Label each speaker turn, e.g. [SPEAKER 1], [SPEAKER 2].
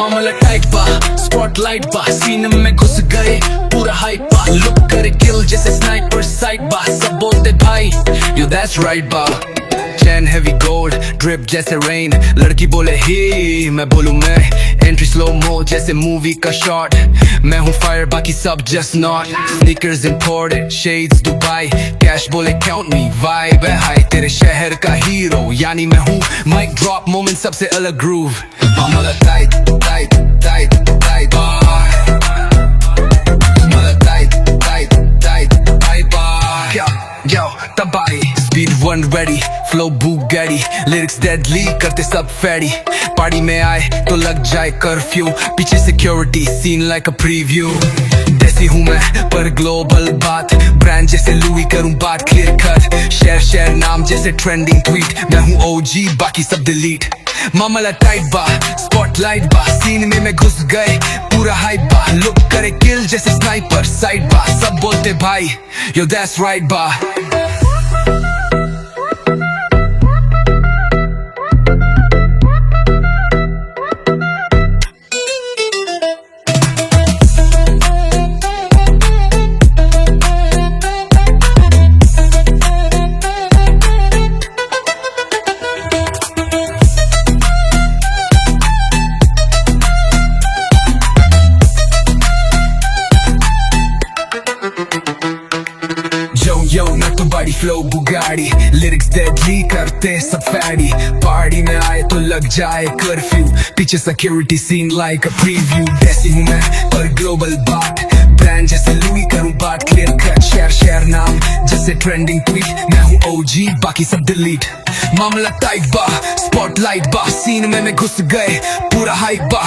[SPEAKER 1] मामला टाइट बा, स्पॉटलाइट बा, सीन में घुस गए पूरा हाइप बा, लुक करे किल जैसे स्नाइपर साइट बा, सब बोलते भाई यो दैट्स राइट बा। चैन हैवी गोल्ड ड्रिप जैसे रेन, लड़की बोले ही मैं बोलूं मैं, एंट्री स्लो मो जैसे मूवी का शॉट, मैं हूँ फायर बाकी सब just not, sneakers imported shades Dubai, cash बोले काउंट मी वाइब है हाई, तेरे शहर का हीरो यानी मैं हूँ, माइक ड्रॉप मोमेंट सबसे अलग ग्रूव, मामला टाइट टाइट टाइट टाइट मामला tight tight tight tight yo तबाही speed one ready flow Bugatti, lyrics deadly करते सब फैडी, पार्टी में आए तो लग जाए कर्फ्यू, पीछे security scene like a preview, देसी हूँ मैं पर ग्लोबल बात, ब्रांड जैसे लुई करूँ बात क्लियर कट, शेयर नाम जैसे ट्रेंडिंग ट्वीट, मैं हूँ ओजी बाकी सब डिलीट, मामला टाइट बा, स्पॉटलाइट बा, सीन में मैं घुस गए पूरा हाइप बा, लुक करे किल जैसे स्नाइपर साइड बा, सब बोलते भाई यो दैट्स राइट बा। Yo मैं तो बड़ी फ्लो बुगाड़ी, लिरिक्स डेडली करते सब फैडी, पार्टी में आए तो लग जाए कर्फ्यू, पीछे security scene like a preview, देसी हूँ मैं पर ग्लोबल बात, ब्रांड जैसे लुई करूँ बात क्लियर कट, शेयर नाम जैसे ट्रेंडिंग ट्वीट, मैं हूँ ओजी बाकी सब डिलीट, मामला टाइट बा, स्पॉटलाइट बा, सीन में मैं घुस गए पूरा हाइप बा।